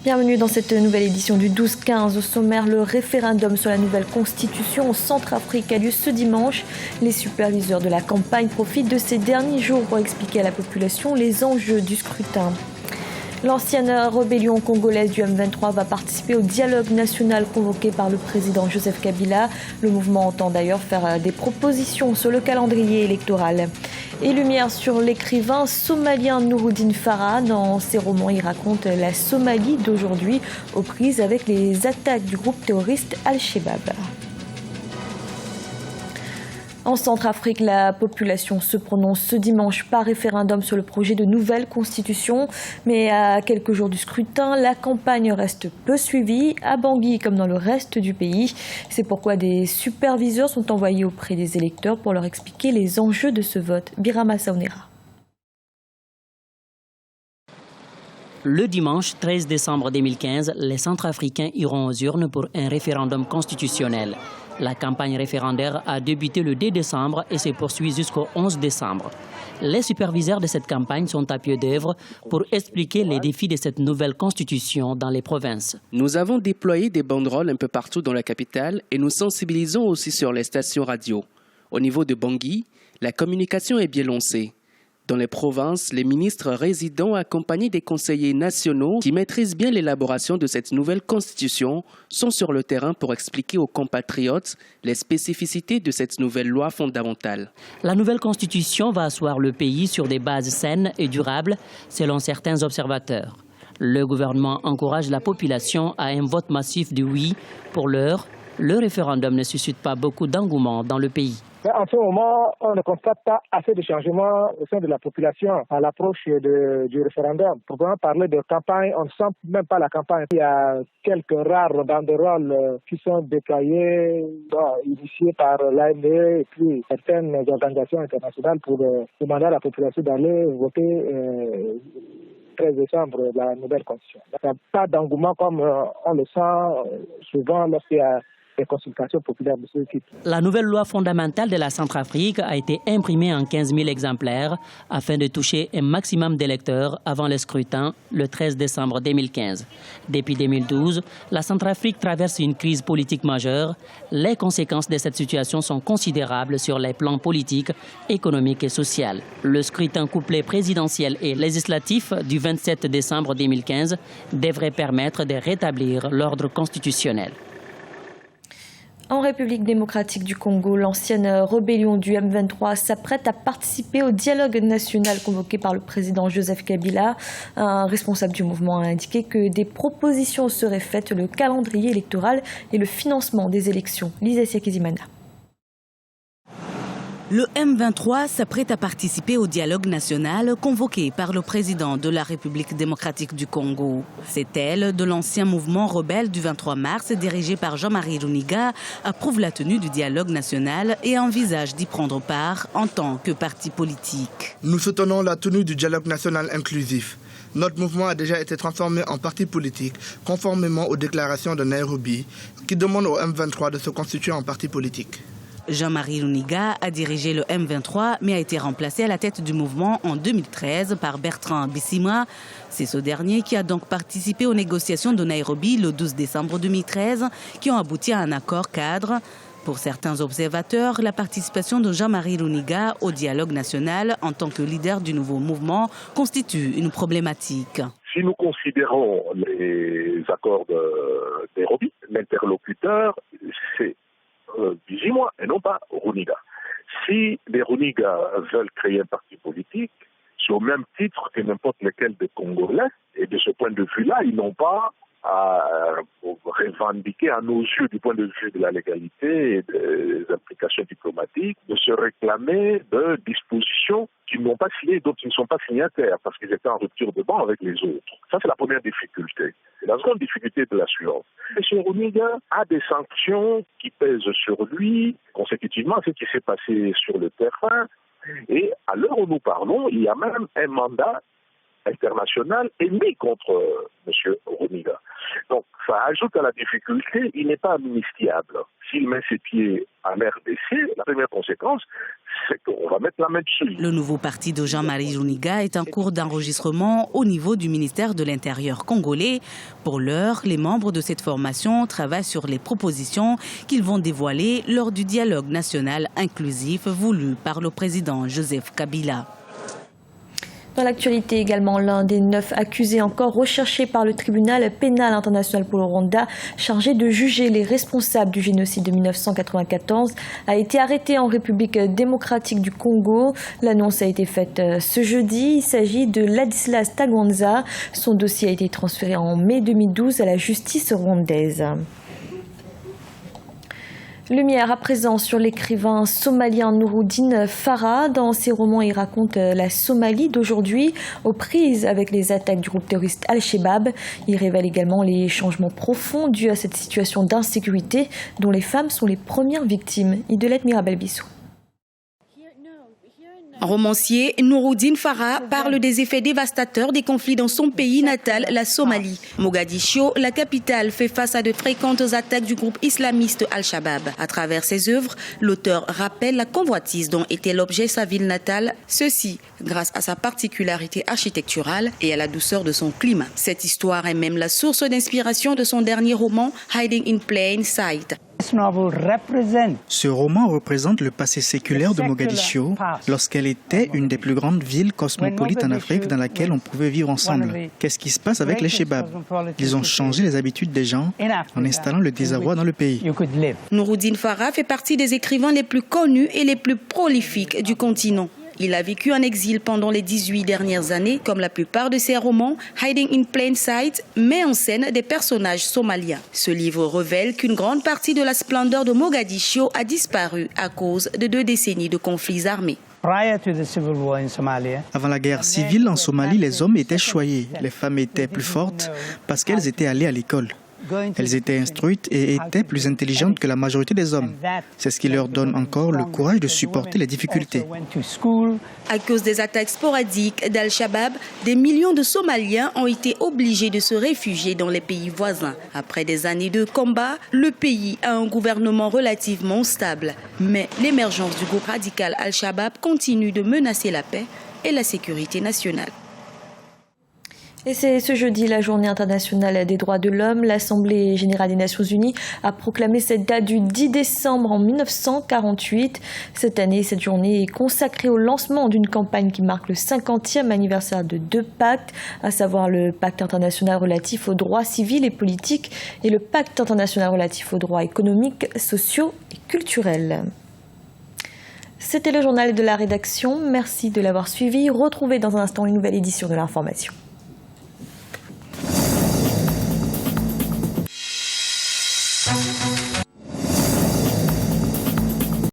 Bienvenue dans cette nouvelle édition du 12-15. Au sommaire, le référendum sur la nouvelle constitution au Centrafrique a lieu ce dimanche. Les superviseurs de la campagne profitent de ces derniers jours pour expliquer à la population les enjeux du scrutin. L'ancienne rébellion congolaise du M23 va participer au dialogue national convoqué par le président Joseph Kabila. Le mouvement entend d'ailleurs faire des propositions sur le calendrier électoral. Et lumière sur l'écrivain somalien Nouroudine Farah. Dans ses romans, il raconte la Somalie d'aujourd'hui aux prises avec les attaques du groupe terroriste Al-Shabaab. En Centrafrique, la population se prononce ce dimanche par référendum sur le projet de nouvelle constitution. Mais à quelques jours du scrutin, la campagne reste peu suivie, à Bangui comme dans le reste du pays. C'est pourquoi des superviseurs sont envoyés auprès des électeurs pour leur expliquer les enjeux de ce vote. Birama Saonera. Le dimanche 13 décembre 2015, les Centrafricains iront aux urnes pour un référendum constitutionnel. La campagne référendaire a débuté le 2 décembre et se poursuit jusqu'au 11 décembre. Les superviseurs de cette campagne sont à pied d'œuvre pour expliquer les défis de cette nouvelle constitution dans les provinces. Nous avons déployé des banderoles un peu partout dans la capitale et nous sensibilisons aussi sur les stations radio. Au niveau de Bangui, la communication est bien lancée. Dans les provinces, les ministres résidents accompagnés des conseillers nationaux qui maîtrisent bien l'élaboration de cette nouvelle constitution sont sur le terrain pour expliquer aux compatriotes les spécificités de cette nouvelle loi fondamentale. La nouvelle constitution va asseoir le pays sur des bases saines et durables, selon certains observateurs. Le gouvernement encourage la population à un vote massif de oui. Pour l'heure, le référendum ne suscite pas beaucoup d'engouement dans le pays. En ce moment, on ne constate pas assez de changements au sein de la population à l'approche du référendum. Pour parler de campagne, on ne sent même pas la campagne. Il y a quelques rares banderoles qui sont déployées, initiées par l'AME et puis certaines organisations internationales pour demander à la population d'aller voter 13 décembre la nouvelle constitution. Il n'y a pas d'engouement comme on le sent souvent lorsqu'il y a des consultations populaires de ce type. La nouvelle loi fondamentale de la Centrafrique a été imprimée en 15 000 exemplaires afin de toucher un maximum d'électeurs avant le scrutin le 13 décembre 2015. Depuis 2012, la Centrafrique traverse une crise politique majeure. Les conséquences de cette situation sont considérables sur les plans politiques, économiques et sociaux. Le scrutin couplé présidentiel et législatif du 27 décembre 2015 devrait permettre de rétablir l'ordre constitutionnel. En République démocratique du Congo, l'ancienne rébellion du M23 s'apprête à participer au dialogue national convoqué par le président Joseph Kabila. Un responsable du mouvement a indiqué que des propositions seraient faites sur le calendrier électoral et le financement des élections. Lisa Siakizimana. Le M23 s'apprête à participer au dialogue national convoqué par le président de la République démocratique du Congo. C'est elle, de l'ancien mouvement rebelle du 23 mars dirigé par Jean-Marie Runiga, approuve la tenue du dialogue national et envisage d'y prendre part en tant que parti politique. Nous soutenons la tenue du dialogue national inclusif. Notre mouvement a déjà été transformé en parti politique, conformément aux déclarations de Nairobi, qui demandent au M23 de se constituer en parti politique. Jean-Marie Runiga a dirigé le M23, mais a été remplacé à la tête du mouvement en 2013 par Bertrand Bisimwa. C'est ce dernier qui a donc participé aux négociations de Nairobi le 12 décembre 2013, qui ont abouti à un accord cadre. Pour certains observateurs, la participation de Jean-Marie Runiga au dialogue national en tant que leader du nouveau mouvement constitue une problématique. Si nous considérons les accords de Nairobi, l'interlocuteur, c'est Bisimwa et non pas Runiga. Si les Runiga veulent créer un parti politique, c'est au même titre que n'importe lequel des Congolais, et de ce point de vue-là, ils n'ont pas à revendiquer à nos yeux, du point de vue de la légalité et des implications diplomatiques, de se réclamer de dispositions qu'ils n'ont pas signées, dont ils ne sont pas signataires, parce qu'ils étaient en rupture de banc avec les autres. Ça, c'est la première difficulté. Et la seconde difficulté est de la suivante. M. Runiga a des sanctions qui pèsent sur lui, consécutivement à ce qui s'est passé sur le terrain, et à l'heure où nous parlons, il y a même un mandat international émis contre M. Runiga. Donc, ça ajoute à la difficulté, il n'est pas amnistiable. S'il met ses pieds en RDC, la première conséquence, c'est qu'on va mettre la main dessus. Le nouveau parti de Jean-Marie Runiga est en cours d'enregistrement au niveau du ministère de l'Intérieur congolais. Pour l'heure, les membres de cette formation travaillent sur les propositions qu'ils vont dévoiler lors du dialogue national inclusif voulu par le président Joseph Kabila. Dans l'actualité également, l'un des 9 accusés encore recherchés par le tribunal pénal international pour le Rwanda, chargé de juger les responsables du génocide de 1994, a été arrêté en République démocratique du Congo. L'annonce a été faite ce jeudi. Il s'agit de Ladislas Tagwanza. Son dossier a été transféré en mai 2012 à la justice rwandaise. Lumière à présent sur l'écrivain somalien Nouroudine Farah. Dans ses romans, il raconte la Somalie d'aujourd'hui, aux prises avec les attaques du groupe terroriste Al-Shabaab. Il révèle également les changements profonds dus à cette situation d'insécurité dont les femmes sont les premières victimes. Idelette Mirabel-Bissou. Romancier, Nouroudine Farah parle des effets dévastateurs des conflits dans son pays natal, la Somalie. Mogadiscio, la capitale, fait face à de fréquentes attaques du groupe islamiste Al-Shabaab. À travers ses œuvres, l'auteur rappelle la convoitise dont était l'objet sa ville natale, ceci grâce à sa particularité architecturale et à la douceur de son climat. Cette histoire est même la source d'inspiration de son dernier roman, Hiding in Plain Sight. Ce roman représente le passé séculaire de Mogadiscio lorsqu'elle était une des plus grandes villes cosmopolites en Afrique dans laquelle on pouvait vivre ensemble. Qu'est-ce qui se passe avec les Shebab? Ils ont changé les habitudes des gens en installant le désarroi dans le pays. Nouroudine Farah fait partie des écrivains les plus connus et les plus prolifiques du continent. Il a vécu en exil pendant les 18 dernières années. Comme la plupart de ses romans, Hiding in Plain Sight met en scène des personnages somaliens. Ce livre révèle qu'une grande partie de la splendeur de Mogadiscio a disparu à cause de 2 décennies de conflits armés. Avant la guerre civile en Somalie, les hommes étaient choyés. Les femmes étaient plus fortes parce qu'elles étaient allées à l'école. Elles étaient instruites et étaient plus intelligentes que la majorité des hommes. C'est ce qui leur donne encore le courage de supporter les difficultés. À cause des attaques sporadiques d'Al-Shabaab, des millions de Somaliens ont été obligés de se réfugier dans les pays voisins. Après des années de combat, le pays a un gouvernement relativement stable. Mais l'émergence du groupe radical Al-Shabaab continue de menacer la paix et la sécurité nationale. Et c'est ce jeudi la journée internationale des droits de l'homme. L'Assemblée générale des Nations unies a proclamé cette date du 10 décembre en 1948. Cette année, cette journée est consacrée au lancement d'une campagne qui marque le 50e anniversaire de 2 pactes, à savoir le pacte international relatif aux droits civils et politiques et le pacte international relatif aux droits économiques, sociaux et culturels. C'était le journal de la rédaction. Merci de l'avoir suivi. Retrouvez dans un instant une nouvelle édition de l'information.